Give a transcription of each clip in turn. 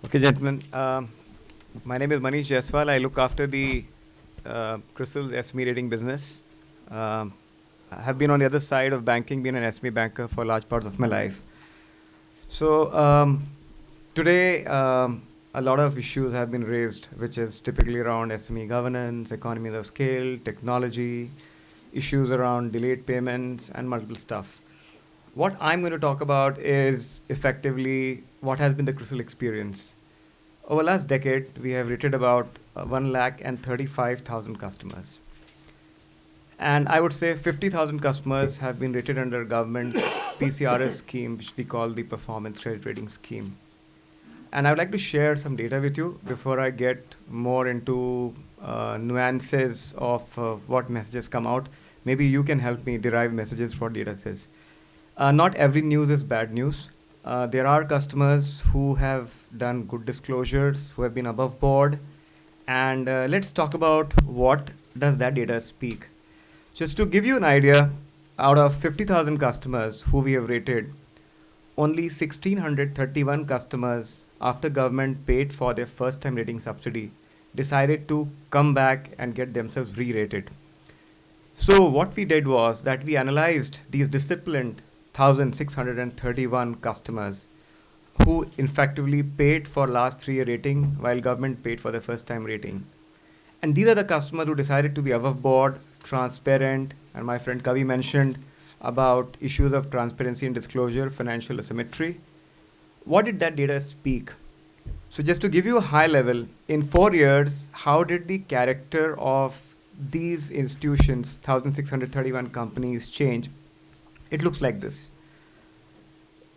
Okay, gentlemen. My name is Manish Jaiswal. I look after the CRISIL SME Rating business. Um, I have been on the other side of banking, been an SME banker for large parts of my life. So today, a lot of issues have been raised, which is typically around SME governance, economies of scale, technology, issues around delayed payments, and multiple stuff. What I'm going to talk about is effectively what has been the CRISIL experience. Over last decade, we have rated about 1,35,000 customers. And I would say 50,000 customers have been rated under government's PCRS scheme, which we call the Performance Credit Rating Scheme. And I would like to share some data with you before I get more into nuances of what messages come out. Maybe you can help me derive messages for data says. Not every news is bad news. There are customers who have done good disclosures, who have been above board, and let's talk about what does that data speak. Just to give you an idea, out of 50,000 customers who we have rated, only 1,631 customers, after government paid for their first time rating subsidy, decided to come back and get themselves re-rated. So what we did was that we analyzed these disciplined 1,631 customers who effectively paid for last 3 year rating while government paid for the first time rating. And these are the customers who decided to be above board, transparent, and my friend Kavi mentioned about issues of transparency and disclosure, financial asymmetry. What did that data speak? So just to give you a high level, in 4 years, how did the character of these institutions, 1,631 companies, change? It looks like this.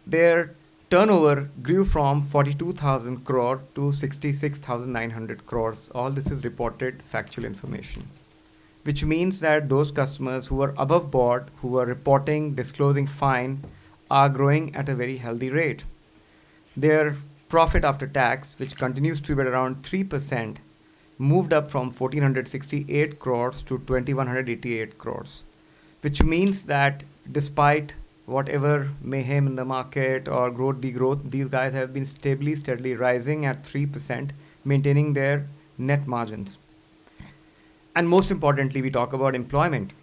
Their turnover grew from 42,000 crore to 66,900 crores. All this is reported factual information, which means that those customers who are above board, who are reporting, disclosing fine, are growing at a very healthy rate. Their profit after tax, which continues to be at around 3%, moved up from 1,468 crores to 2,188 crores, which means that despite whatever mayhem in the market or growth degrowth, these guys have been steadily rising at 3%, maintaining their net margins. And most importantly, we talk about employment.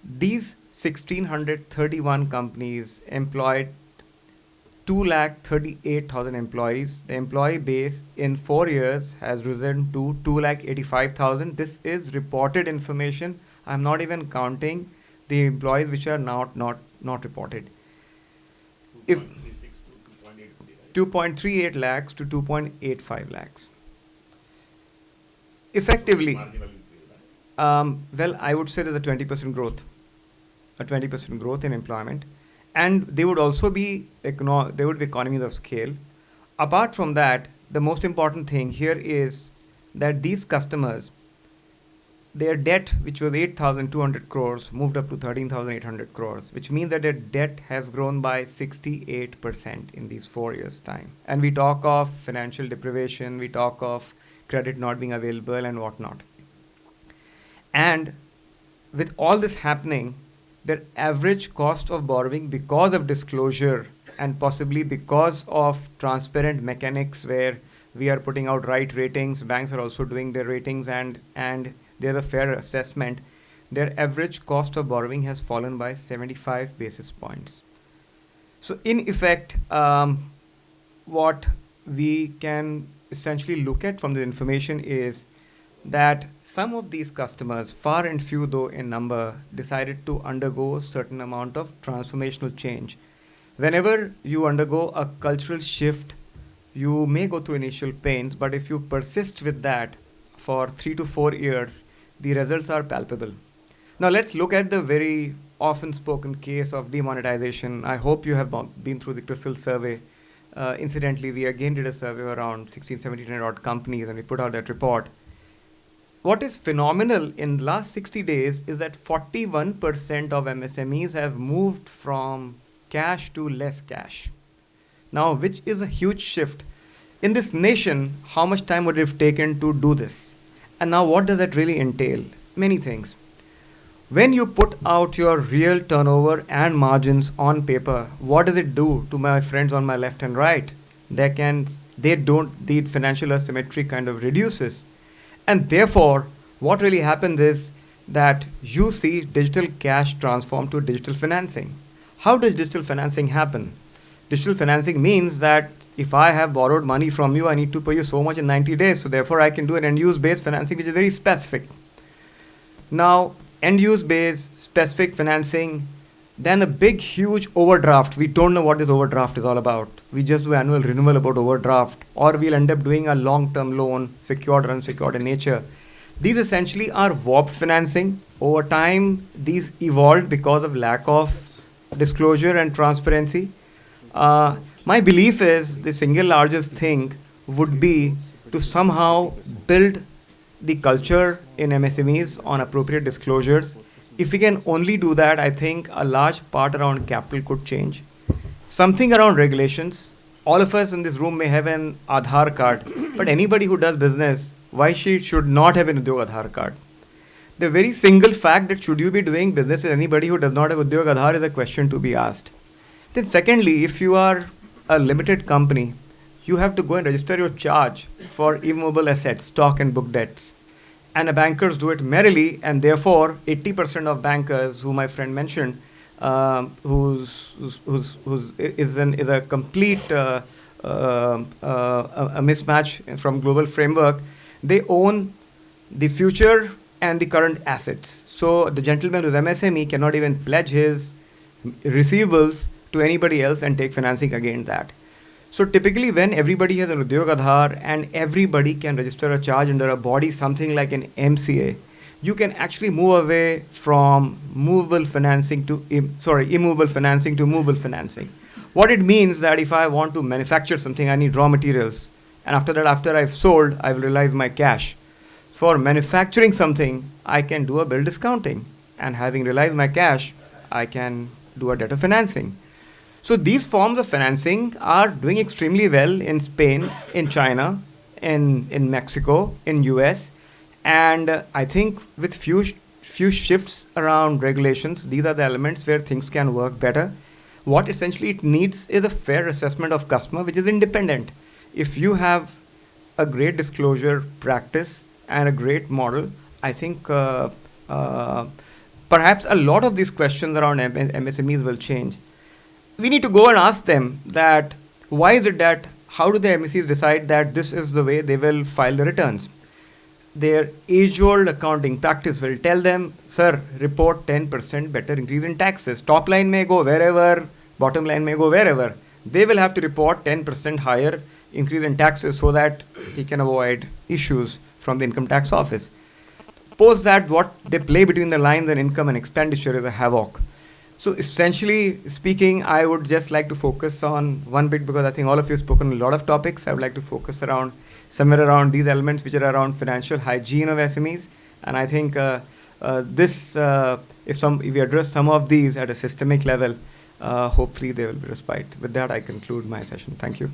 These 1,631 companies employed 2,38,000 employees. The employee base in 4 years has risen to 2,85,000. This is reported information. I'm not even counting the employees which are not reported. If 2.38 lakhs to 2.85 lakhs. Effectively, well, I would say there's a 20% growth, in employment, and they would also be there would be economies of scale. Apart from that, the most important thing here is that these customers, their debt, which was 8,200 crores, moved up to 13,800 crores, which means that their debt has grown by 68% in these 4 years' time. And we talk of financial deprivation, we talk of credit not being available and whatnot. And with all this happening, their average cost of borrowing, because of disclosure and possibly because of transparent mechanics where we are putting out right ratings, banks are also doing their ratings, and there's a fair assessment, their average cost of borrowing has fallen by 75 basis points. So in effect, what we can essentially look at from the information is that some of these customers, far and few though in number, decided to undergo a certain amount of transformational change. Whenever you undergo a cultural shift, you may go through initial pains, but if you persist with that for 3 to 4 years, the results are palpable. Now let's look at the very often spoken case of demonetization. I hope you have been through the CRISIL survey. Incidentally, we again did a survey around 16, 17 odd companies and we put out that report. What is phenomenal in the last 60 days is that 41% of MSMEs have moved from cash to less cash. Now, which is a huge shift. In this nation, how much time would it have taken to do this? And now what does that really entail? Many things. When you put out your real turnover and margins on paper, what does it do to my friends on my left and right? They can the financial asymmetry kind of reduces. And therefore, what really happens is that you see digital cash transform to digital financing. How does digital financing happen? Digital financing means that if I have borrowed money from you, I need to pay you so much in 90 days. So therefore, I can do an end-use based financing, which is very specific. Now, end-use based specific financing, then a big, huge overdraft. We don't know what this overdraft is all about. We just do annual renewal about overdraft, or we'll end up doing a long-term loan, secured or unsecured in nature. These essentially are warped financing. Over time, these evolved because of lack of disclosure and transparency. My belief is the single largest thing would be to somehow build the culture in MSMEs on appropriate disclosures. If we can only do that, I think a large part around capital could change. Something around regulations. All of us in this room may have an Aadhaar card, but anybody who does business, why she should not have an Udyog Aadhaar card? The very single fact that should you be doing business with anybody who does not have Udyog Aadhaar is a question to be asked. Then secondly, if you are a limited company, you have to go and register your charge for immovable assets, stock and book debts. And the bankers do it merrily, and therefore 80% of bankers, who my friend mentioned, who's is a complete a mismatch from global framework. They own the future and the current assets. So the gentleman who's MSME cannot even pledge his receivables to anybody else and take financing against that. So typically when everybody has an Udyog Aadhaar and everybody can register a charge under a body, something like an MCA, you can actually move away from immovable financing to movable financing. What it means that if I want to manufacture something, I need raw materials. And after that, after I've sold, I will realize my cash. For manufacturing something, I can do a bill discounting. And having realized my cash, I can do a debtor financing. So these forms of financing are doing extremely well in Spain, in China, in Mexico, in US. And I think with few shifts around regulations, these are the elements where things can work better. What essentially it needs is a fair assessment of customer, which is independent. If you have a great disclosure practice and a great model, I think perhaps a lot of these questions around MSMEs will change. We need to go and ask them that why is it that, how do the MSMEs decide that this is the way they will file the returns? Their age-old accounting practice will tell them, sir, report 10% better increase in taxes. Top line may go wherever, bottom line may go wherever. They will have to report 10% higher increase in taxes so that he can avoid issues from the income tax office. Post that, what they play between the lines and income and expenditure is a havoc. So essentially speaking, I would just like to focus on one bit, because I think all of you have spoken a lot of topics. I would like to focus around somewhere around these elements which are around financial hygiene of SMEs. And I think if we address some of these at a systemic level, hopefully there will be respite. With that, I conclude my session. Thank you.